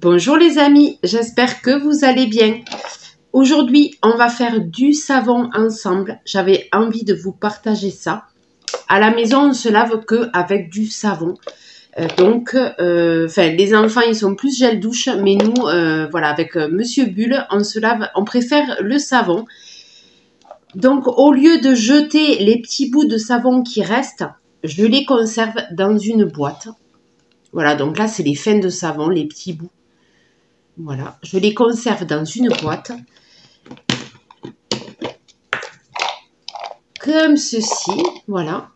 Bonjour les amis, j'espère que vous allez bien. Aujourd'hui, on va faire du savon ensemble. J'avais envie de vous partager ça. À la maison, on se lave que avec du savon. Les enfants, ils sont plus gel douche, mais nous, voilà, avec Monsieur Bulle, on se lave, on préfère le savon. Donc, au lieu de jeter les petits bouts de savon qui restent, je les conserve dans une boîte. Voilà, donc là, c'est les fins de savon, les petits bouts. Voilà, je les conserve dans une boîte. Comme ceci, voilà.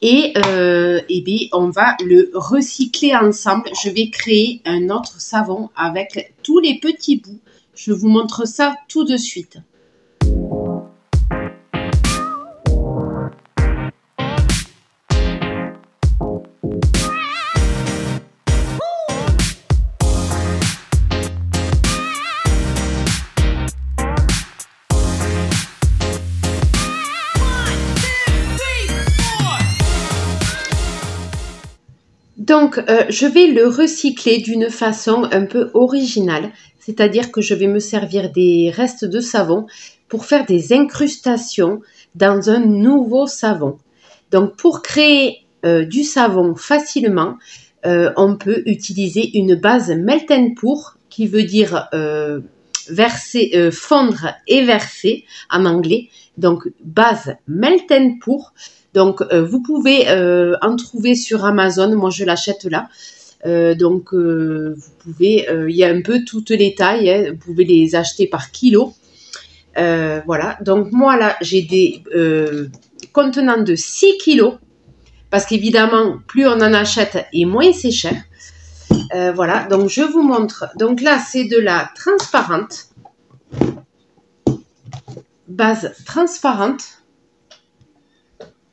Et bien, on va le recycler ensemble. Je vais créer un autre savon avec tous les petits bouts. Je vous montre ça tout de suite. Donc, je vais le recycler d'une façon un peu originale, c'est-à-dire que je vais me servir des restes de savon pour faire des incrustations dans un nouveau savon. Donc, pour créer du savon facilement, on peut utiliser une base melt and pour, qui veut dire verser, fondre et verser en anglais. Donc, base melt and pour. Donc, vous pouvez en trouver sur Amazon. Moi, je l'achète là. Vous pouvez, il y a un peu toutes les tailles. Hein, vous pouvez les acheter par kilo. Voilà. Donc, moi, là, j'ai des contenants de 6 kilos. Parce qu'évidemment, plus on en achète et moins c'est cher. Voilà. Donc, je vous montre. Donc, là, c'est de la transparente. Base transparente.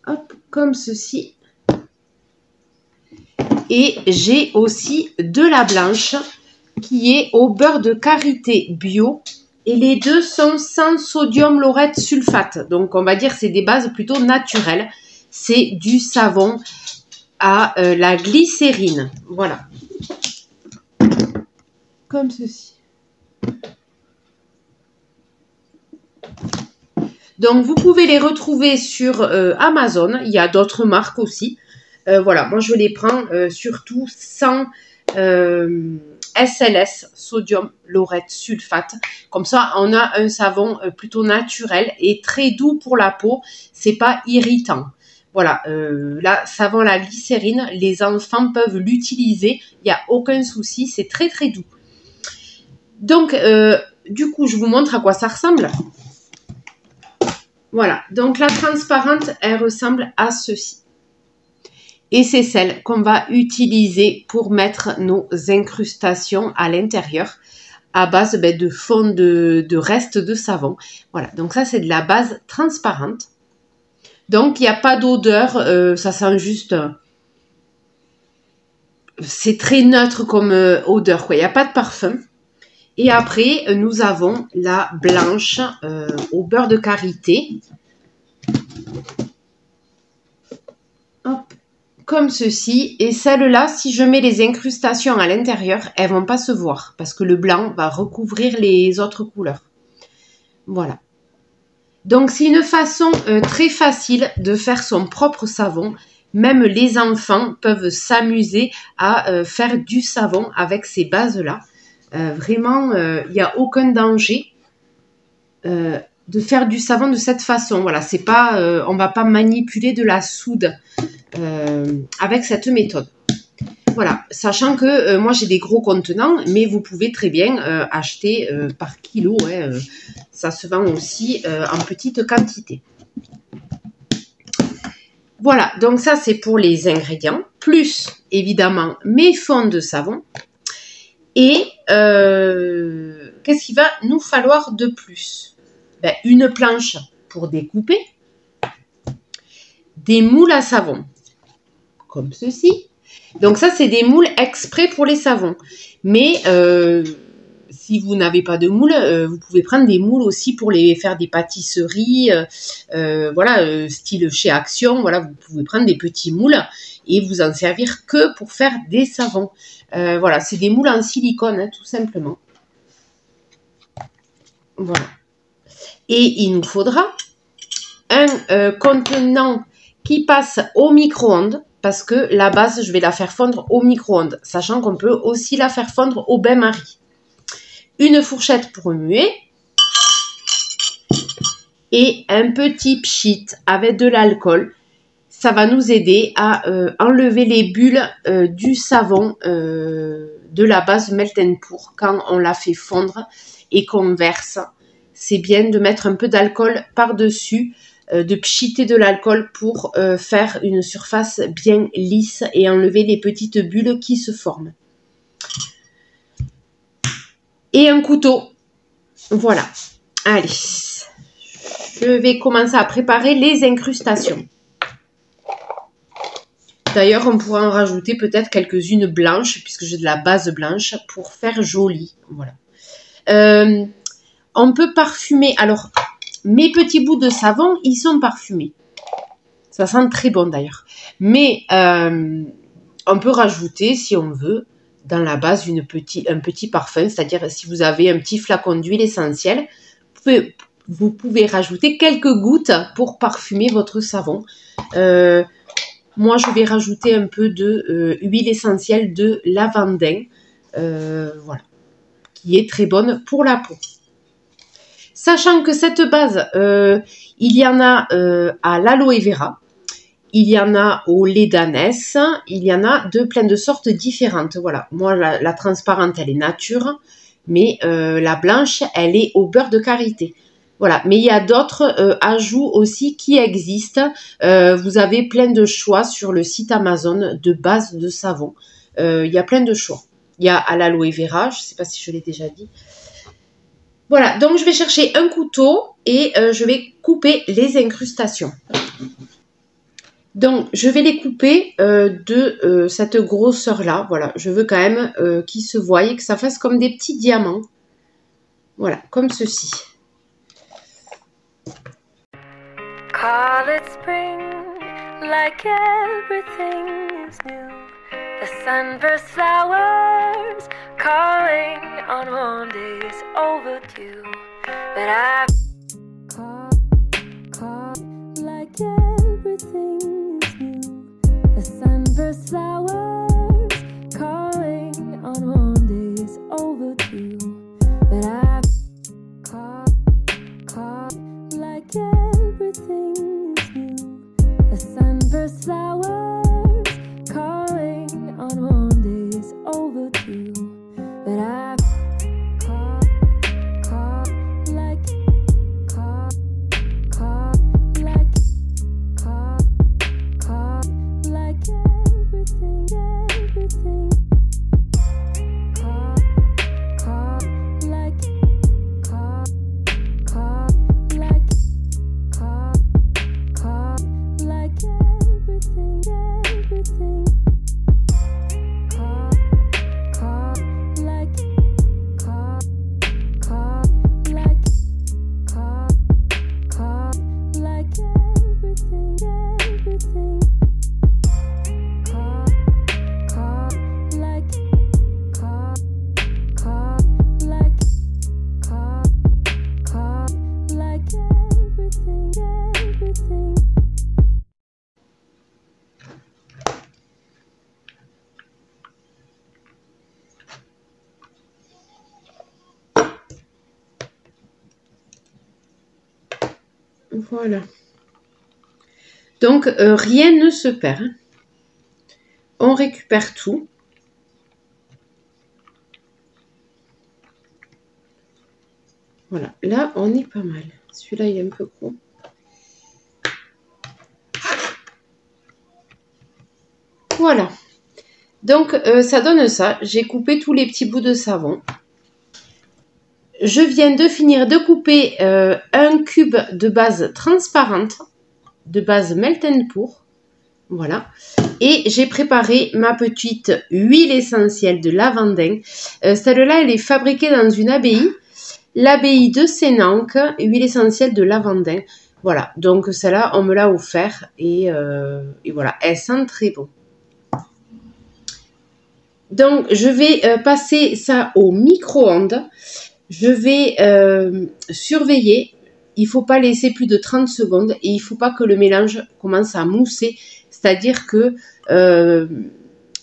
Hop, comme ceci. Et j'ai aussi de la blanche qui est au beurre de karité bio. Et les deux sont sans sodium laureth sulfate. Donc, on va dire que c'est des bases plutôt naturelles. C'est du savon à la glycérine. Voilà. Comme ceci. Donc, vous pouvez les retrouver sur Amazon. Il y a d'autres marques aussi. Voilà, moi, je les prends surtout sans SLS, sodium laureth sulfate. Comme ça, on a un savon plutôt naturel et très doux pour la peau. C'est pas irritant. Voilà, là, savon à la glycérine, les enfants peuvent l'utiliser. Il n'y a aucun souci, c'est très, très doux. Donc, du coup, je vous montre à quoi ça ressemble. Voilà, donc la transparente, elle ressemble à ceci. Et c'est celle qu'on va utiliser pour mettre nos incrustations à l'intérieur à base de fond de restes de savon. Voilà, donc ça c'est de la base transparente. Donc il n'y a pas d'odeur, ça sent juste... c'est très neutre comme odeur, quoi. Il n'y a pas de parfum. Et après, nous avons la blanche au beurre de karité. Hop, comme ceci. Et celle-là, si je mets les incrustations à l'intérieur, elles ne vont pas se voir parce que le blanc va recouvrir les autres couleurs. Voilà. Donc, c'est une façon très facile de faire son propre savon. Même les enfants peuvent s'amuser à faire du savon avec ces bases-là. Vraiment, il n'y a aucun danger de faire du savon de cette façon. Voilà, c'est pas, on va pas manipuler de la soude avec cette méthode. Voilà, sachant que moi j'ai des gros contenants, mais vous pouvez très bien acheter par kilo. Hein, ça se vend aussi en petite quantité. Voilà, donc ça c'est pour les ingrédients, plus évidemment mes fonds de savon. Et qu'est-ce qu'il va nous falloir de plus? Une planche pour découper, des moules à savon, comme ceci. Donc ça, c'est des moules exprès pour les savons. Mais Si vous n'avez pas de moule, vous pouvez prendre des moules aussi pour les faire des pâtisseries, voilà, style chez Action. Voilà, vous pouvez prendre des petits moules et vous en servir que pour faire des savons. Voilà, c'est des moules en silicone, hein, tout simplement. Voilà. Et il nous faudra un contenant qui passe au micro-ondes, parce que la base, je vais la faire fondre au micro-ondes, sachant qu'on peut aussi la faire fondre au bain-marie. Une fourchette pour remuer et un petit pchit avec de l'alcool. Ça va nous aider à enlever les bulles du savon de la base Melt & Pour quand on la fait fondre et qu'on verse. C'est bien de mettre un peu d'alcool par-dessus, de pchiter de l'alcool pour faire une surface bien lisse et enlever les petites bulles qui se forment. Et un couteau. Voilà. Allez. Je vais commencer à préparer les incrustations. D'ailleurs, on pourra en rajouter peut-être quelques-unes blanches, puisque j'ai de la base blanche, pour faire joli. Voilà. On peut parfumer. Alors, mes petits bouts de savon, ils sont parfumés. Ça sent très bon d'ailleurs. Mais on peut rajouter, si on veut, dans la base un petit parfum. C'est-à-dire, si vous avez un petit flacon d'huile essentielle, vous pouvez rajouter quelques gouttes pour parfumer votre savon. Moi, je vais rajouter un peu de huile essentielle de lavandin, voilà, qui est très bonne pour la peau. Sachant que cette base, il y en a à l'aloe vera, il y en a au lait d'ânesse, il y en a de plein de sortes différentes. Voilà, moi, la transparente, elle est nature, mais la blanche, elle est au beurre de karité. Voilà, mais il y a d'autres ajouts aussi qui existent. Vous avez plein de choix sur le site Amazon de base de savon. Il y a plein de choix. Il y a à l'aloe vera, je ne sais pas si je l'ai déjà dit. Voilà, donc je vais chercher un couteau et je vais couper les incrustations. Donc, je vais les couper de cette grosseur-là. Voilà, je veux quand même qu'ils se voient et que ça fasse comme des petits diamants. Voilà, comme ceci. Call it spring, like everything is new. The sunburst flowers calling on warm days overdue. But I call like everything is new. The sunburst flowers calling on warm days overdue. But I call like everything is new. The sunburst flowers calling on warm days overdue. But I call like everything, everything. Call like everything, everything. Voilà. Donc, rien ne se perd. Hein. On récupère tout. Voilà. Là, on est pas mal. Celui-là, il est un peu gros. Voilà. Donc, ça donne ça. J'ai coupé tous les petits bouts de savon. Je viens de finir de couper un cube de base transparente, de base Melt & Pour. Voilà. Et j'ai préparé ma petite huile essentielle de lavandin. Celle-là, elle est fabriquée dans une abbaye. L'abbaye de Sénanque, huile essentielle de lavandin. Voilà, donc celle-là, on me l'a offert et voilà, elle sent très bon. Donc, je vais passer ça au micro-ondes. Je vais surveiller. Il ne faut pas laisser plus de 30 secondes et il ne faut pas que le mélange commence à mousser. C'est-à-dire que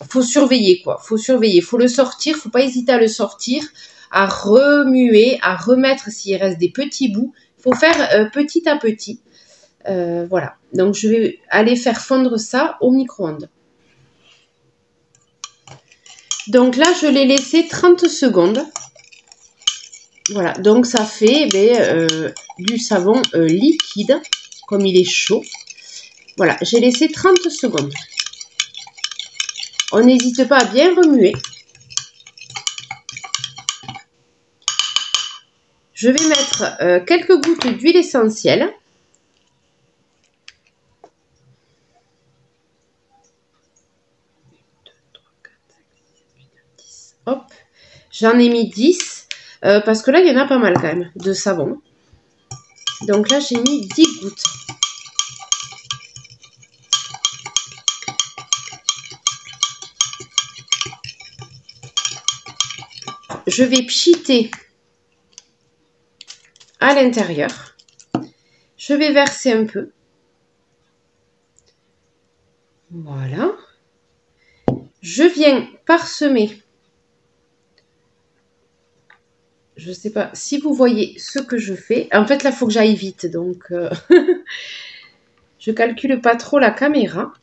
faut surveiller quoi. Faut surveiller. Faut le sortir. Faut pas hésiter à le sortir, à remuer, à remettre s'il reste des petits bouts. Il faut faire petit à petit. Voilà. Donc, je vais aller faire fondre ça au micro-ondes. Donc là, je l'ai laissé 30 secondes. Voilà, donc ça fait du savon liquide, comme il est chaud. Voilà, j'ai laissé 30 secondes. On n'hésite pas à bien remuer. Je vais mettre quelques gouttes d'huile essentielle. Hop, j'en ai mis 10. Parce que là, il y en a pas mal quand même de savon. Donc là, j'ai mis 10 gouttes. Je vais pchiter à l'intérieur. Je vais verser un peu. Voilà. Je viens parsemer. Je ne sais pas si vous voyez ce que je fais. En fait, là, il faut que j'aille vite. Donc, je calcule pas trop la caméra.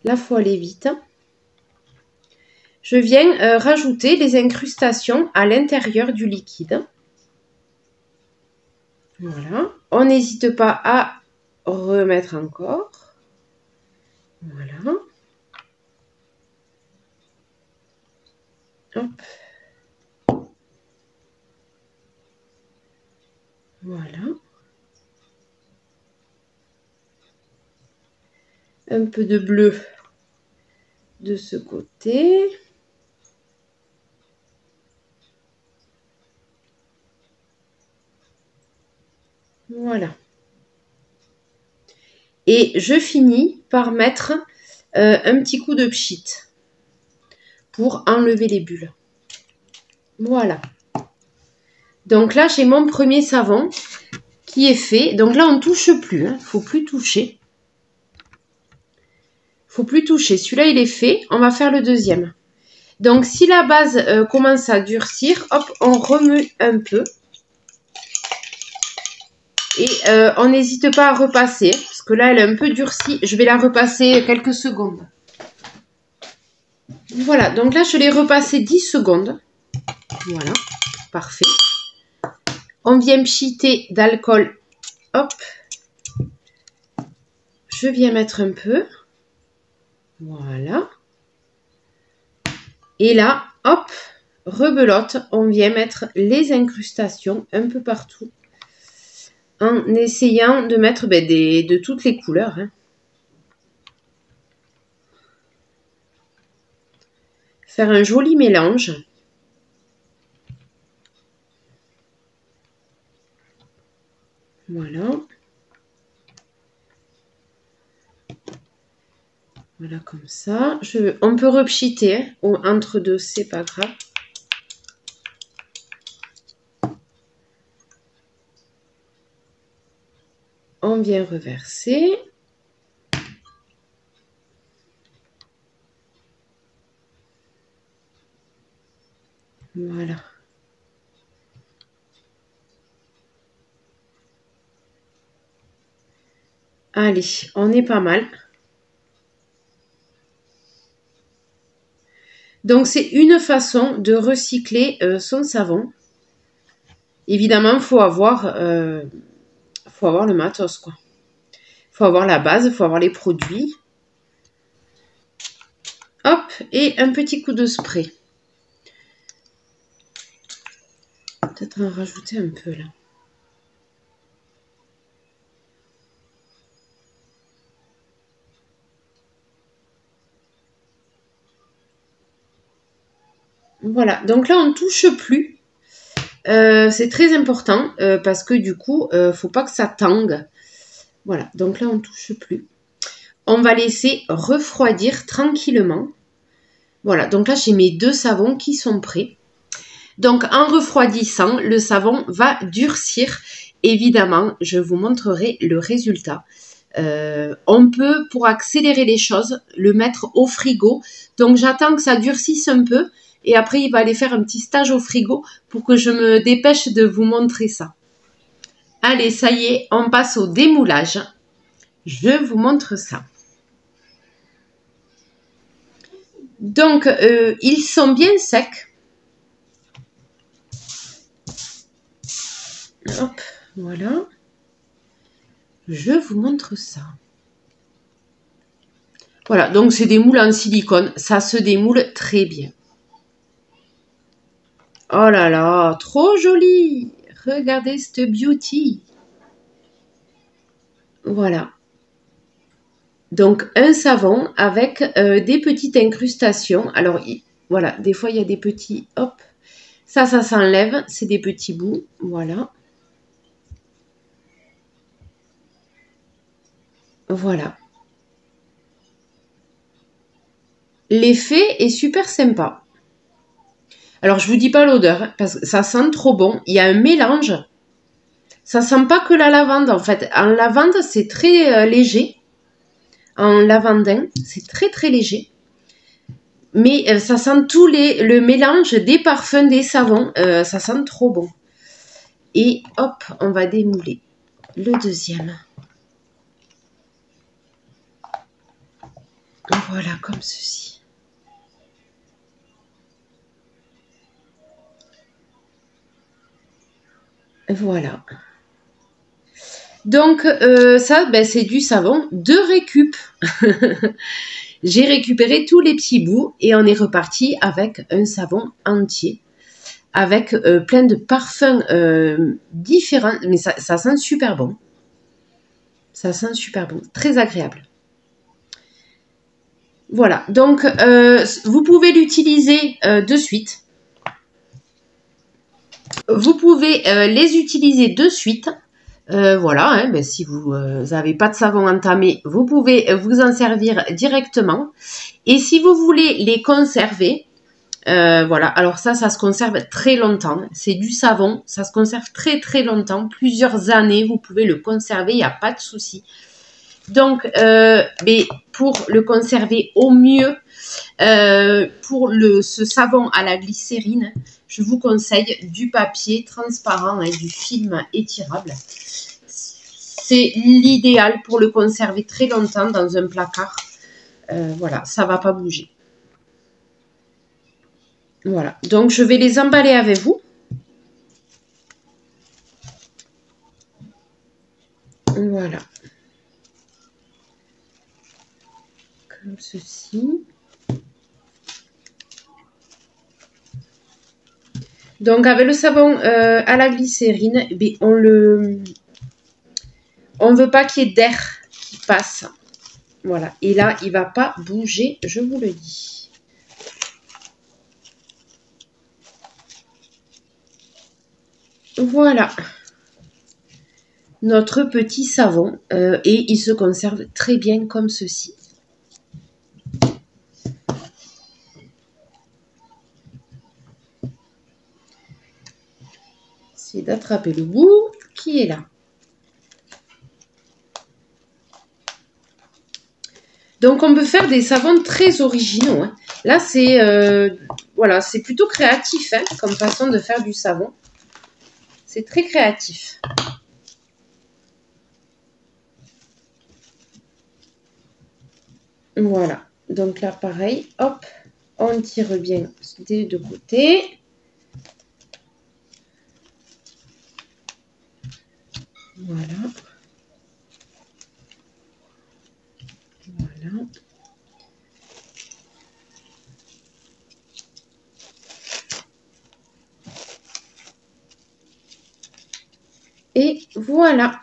Là, il faut aller vite. Je viens rajouter les incrustations à l'intérieur du liquide. Voilà. On n'hésite pas à remettre encore. Voilà. Hop. Voilà. Un peu de bleu de ce côté. Voilà. Et je finis par mettre un petit coup de pchit pour enlever les bulles. Voilà. Donc là, j'ai mon premier savon qui est fait. Donc là, on ne touche plus. Il ne faut plus toucher. Faut plus toucher. Celui-là, il est fait. On va faire le deuxième. Donc, si la base commence à durcir, hop, on remue un peu. Et on n'hésite pas à repasser. Parce que là, elle est un peu durcie. Je vais la repasser quelques secondes. Voilà. Donc là, je l'ai repassé 10 secondes. Voilà. Parfait. On vient pchiter d'alcool. Hop. Je viens mettre un peu. Voilà. Et là, hop, rebelote, on vient mettre les incrustations un peu partout. En essayant de mettre de toutes les couleurs. Hein. Faire un joli mélange. Voilà. Voilà, comme ça. On peut repchiter hein, entre deux, c'est pas grave. On vient reverser. Voilà. Allez, on est pas mal. Donc, c'est une façon de recycler son savon. Évidemment, il faut avoir le matos, quoi. Il faut avoir la base, il faut avoir les produits. Hop, et un petit coup de spray. Peut-être en rajouter un peu, là. Voilà, donc là, on ne touche plus. C'est très important parce que du coup, faut pas que ça tangue. Voilà, donc là, on ne touche plus. On va laisser refroidir tranquillement. Voilà, donc là, j'ai mes 2 savons qui sont prêts. Donc, en refroidissant, le savon va durcir. Évidemment, je vous montrerai le résultat. On peut, pour accélérer les choses, le mettre au frigo. Donc, j'attends que ça durcisse un peu. Et après, il va aller faire un petit stage au frigo pour que je me dépêche de vous montrer ça. Allez, ça y est, on passe au démoulage. Je vous montre ça. Donc, ils sont bien secs. Hop, voilà. Je vous montre ça. Voilà, donc c'est des moules en silicone. Ça se démoule très bien. Oh là là, trop joli! Regardez cette beauty. Voilà. Donc, un savon avec des petites incrustations. Alors, voilà, des fois, il y a des petits... Hop. Ça s'enlève. C'est des petits bouts. Voilà. Voilà. L'effet est super sympa. Alors, je vous dis pas l'odeur, hein, parce que ça sent trop bon. Il y a un mélange. Ça sent pas que la lavande, en fait. En lavande, c'est très léger. En lavandin, c'est très très léger. Mais ça sent le mélange des parfums des savons. Ça sent trop bon. Et hop, on va démouler le deuxième. Voilà, comme ceci. Voilà. Donc, ça, ben, c'est du savon de récup. J'ai récupéré tous les petits bouts et on est reparti avec un savon entier. Avec plein de parfums différents. Mais ça sent super bon. Ça sent super bon. Très agréable. Voilà. Donc, vous pouvez l'utiliser de suite. Vous pouvez les utiliser de suite. Voilà, hein, ben, si vous n'avez pas de savon entamé, vous pouvez vous en servir directement. Et si vous voulez les conserver, voilà, alors ça se conserve très longtemps. C'est du savon, ça se conserve très très longtemps, plusieurs années, vous pouvez le conserver, il n'y a pas de souci. Donc, mais pour le conserver au mieux, pour ce savon à la glycérine, je vous conseille du papier transparent et du film étirable. C'est l'idéal pour le conserver très longtemps dans un placard. Voilà, ça ne va pas bouger. Voilà, donc je vais les emballer avec vous. Voilà. Comme ceci. Donc avec le savon à la glycérine, eh on ne veut pas qu'il y ait d'air qui passe. Voilà, et là il ne va pas bouger, je vous le dis. Voilà. Notre petit savon et il se conserve très bien comme ceci. C'est d'attraper le bout qui est là. Donc on peut faire des savons très originaux. Hein. Là c'est voilà, c'est plutôt créatif hein, comme façon de faire du savon. C'est très créatif. Voilà. Donc là pareil, hop, on tire bien des deux côtés. Voilà. Voilà. Et voilà.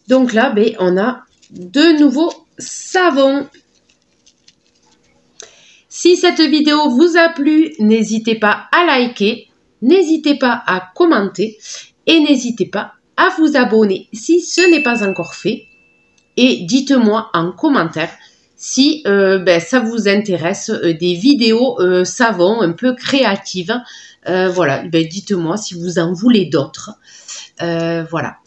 Donc là, ben, on a de nouveaux savons. Si cette vidéo vous a plu, n'hésitez pas à liker, n'hésitez pas à commenter et n'hésitez pas à vous abonner si ce n'est pas encore fait. Et dites-moi en commentaire si ça vous intéresse, des vidéos savon un peu créatives. Voilà, dites-moi si vous en voulez d'autres. Voilà.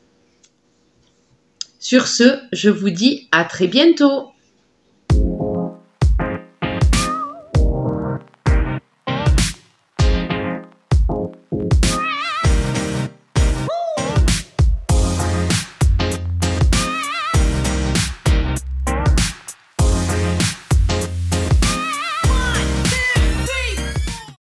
Sur ce, je vous dis à très bientôt.